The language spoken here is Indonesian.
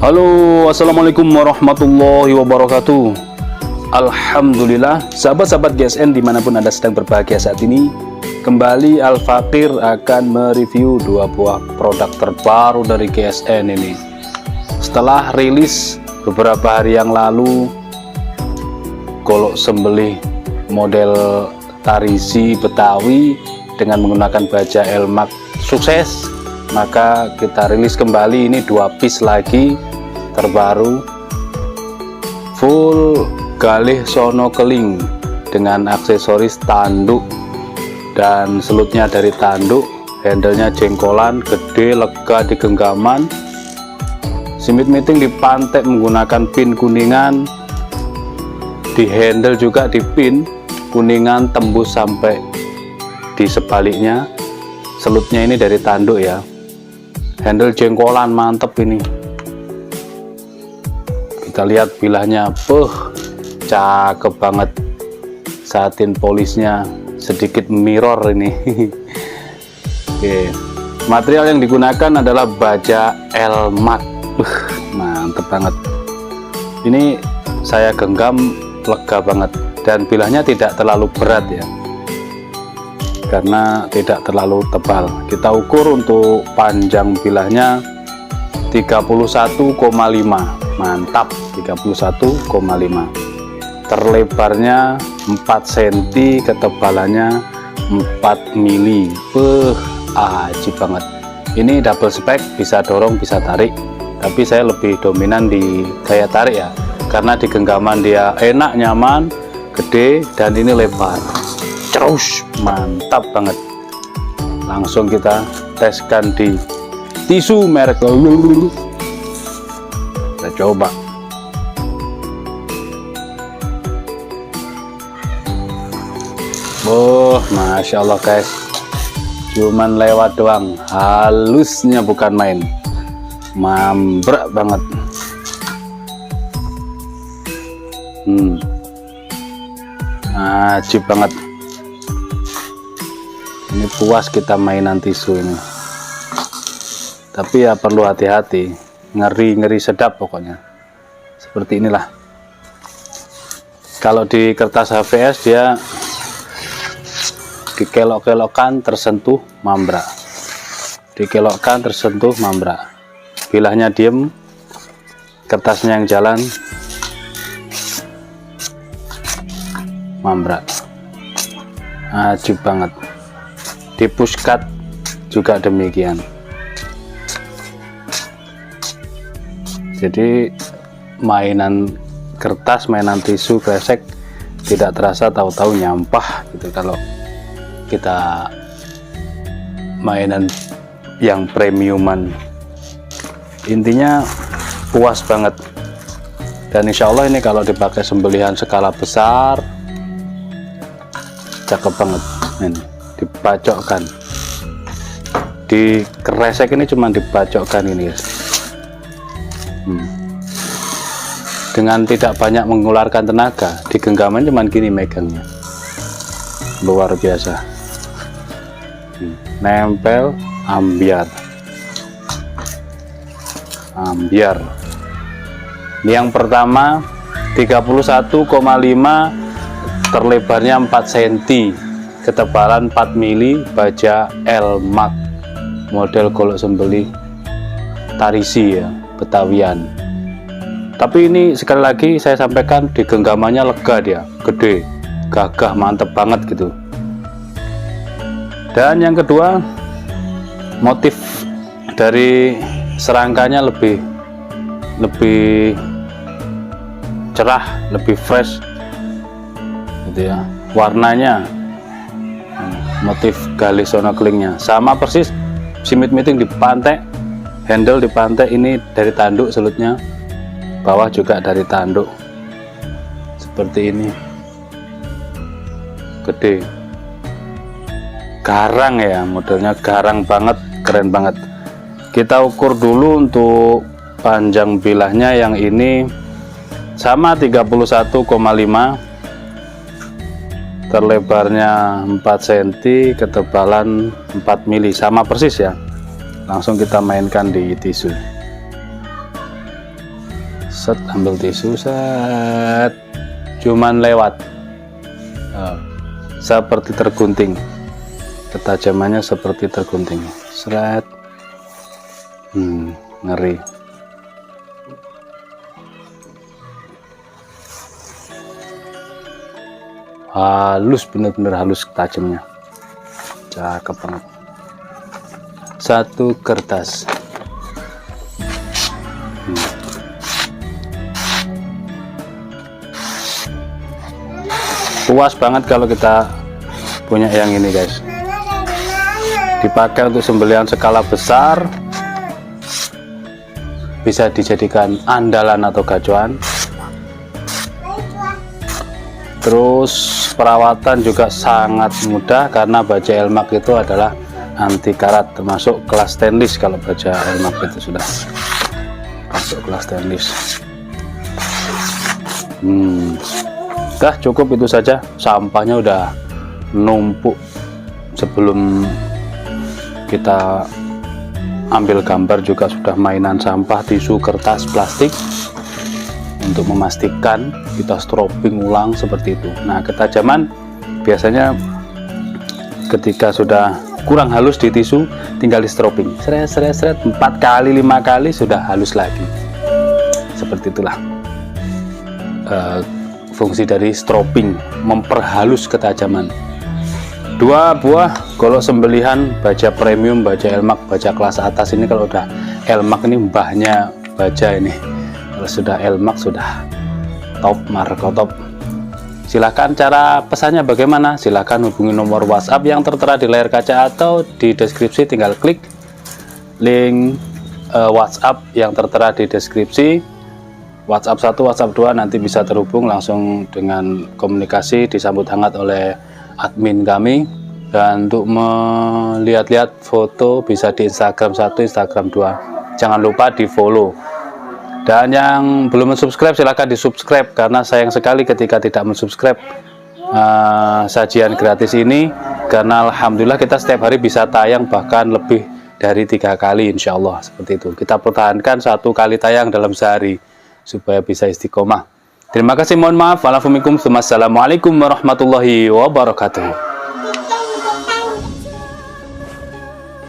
Halo, assalamualaikum warahmatullahi wabarakatuh. Alhamdulillah, sahabat-sahabat GSN dimanapun Anda sedang berbahagia saat ini, kembali Al Fakir akan mereview dua buah produk terbaru dari GSN ini. Setelah rilis beberapa hari yang lalu golok sembelih model Tarisi Betawi dengan menggunakan baja Elmax sukses, maka kita rilis kembali ini dua piece lagi terbaru, full galih sono keling dengan aksesoris tanduk dan selutnya dari tanduk, handlenya jengkolan, gede, lega di genggaman, simit miting dipantek menggunakan pin kuningan, di handle juga di pin kuningan tembus sampai di sebaliknya, selutnya ini dari tanduk ya, handle jengkolan, mantep ini. Kita lihat bilahnya, cakep banget, satin polisnya sedikit mirror ini. Oke, material yang digunakan adalah baja Elmax. Mantep banget ini, saya genggam lega banget, dan bilahnya tidak terlalu berat ya, karena tidak terlalu tebal. Kita ukur untuk panjang bilahnya 31,5, mantap, 31,5. Terlebarnya 4 cm, ketebalannya 4 mili. Ajib banget. Ini double spek, bisa dorong bisa tarik, tapi saya lebih dominan di gaya tarik ya, karena di genggaman dia enak, nyaman, gede, dan ini lebar. Terus mantap banget. Langsung kita teskan di tisu merek. Kita coba. Masya Allah guys, cuman lewat doang, halusnya bukan main, mambrak banget. Ajib banget. Ini puas kita mainan tisu ini, tapi ya perlu hati-hati, ngeri sedap pokoknya. Seperti inilah. Kalau di kertas HVS dia dikelok-kelokkan tersentuh mambrak, dikelokkan tersentuh mambrak, bilahnya diem, kertasnya yang jalan, mambrak. Ajib banget. Di pushcut juga demikian. Jadi mainan kertas, mainan tisu kresek tidak terasa, tahu-tahu nyampah gitu kalau kita mainan yang premiuman. Intinya puas banget, dan insya Allah ini kalau dipakai sembelihan skala besar cakep banget. Ini dibacokkan, di kresek ini cuma dibacokkan ini guys. Dengan tidak banyak mengeluarkan tenaga, di genggaman cuman gini megangnya, luar biasa. Nempel, ambiar. Ini yang pertama 31,5, terlebarnya 4 cm, ketebalan 4 mili, baja Elmax model golok sembelih Tarisi ya, Betawian. Tapi ini sekali lagi saya sampaikan, di genggamannya lega, dia gede, gagah, mantep banget gitu. Dan yang kedua, motif dari serangkanya lebih cerah, lebih fresh gitu ya. Warnanya, motif galih sono kelingnya sama persis, simit miting dipantek, handle dipantek, ini dari tanduk, selutnya bawah juga dari tanduk, seperti ini, gede, garang ya, modelnya garang banget, keren banget. Kita ukur dulu untuk panjang bilahnya, yang ini sama 31,5, terlebarnya 4 cm, ketebalan 4 mili, sama persis ya. Langsung kita mainkan di tisu. set, ambil tisu, set, cuman lewat. Seperti tergunting, ketajamannya seperti tergunting, seret. Ngeri. Halus, bener-bener halus tajamnya, cakep banget. Satu kertas. Puas banget kalau kita punya yang ini guys, dipakai untuk sembelihan skala besar, bisa dijadikan andalan atau gacuan. Terus perawatan juga sangat mudah karena baja Elmax itu adalah anti karat, termasuk kelas stainless. Kalau baja Elmax itu sudah masuk kelas stainless. Udah cukup itu saja, sampahnya udah numpuk. Sebelum kita ambil gambar juga sudah mainan sampah, tisu, kertas, plastik, untuk memastikan kita strobing ulang seperti itu. Nah, ketajaman biasanya ketika sudah kurang halus di tisu tinggal di strobing, seret 4 kali 5 kali sudah halus lagi. Seperti itulah fungsi dari strobing, memperhalus ketajaman. 2 buah golok sembelihan baja premium, baja Elmax, baja kelas atas ini. Kalau udah Elmax ini mbahnya baja ini, kalau sudah Elmax sudah top, marko top. Silahkan cara pesannya bagaimana, silahkan hubungi nomor WhatsApp yang tertera di layar kaca atau di deskripsi. Tinggal klik link WhatsApp yang tertera di deskripsi. WhatsApp 1, WhatsApp 2 nanti bisa terhubung langsung dengan komunikasi, disambut hangat oleh admin kami. Dan untuk melihat-lihat foto bisa di Instagram 1, Instagram 2. Jangan lupa di follow. Dan yang belum subscribe silahkan di subscribe, karena sayang sekali ketika tidak mensubscribe sajian gratis ini, karena alhamdulillah kita setiap hari bisa tayang bahkan lebih dari 3 kali insya Allah. Seperti itu, kita pertahankan 1 kali tayang dalam sehari supaya bisa istiqomah. Terima kasih, mohon maaf. Assalamualaikum warahmatullahi wabarakatuh.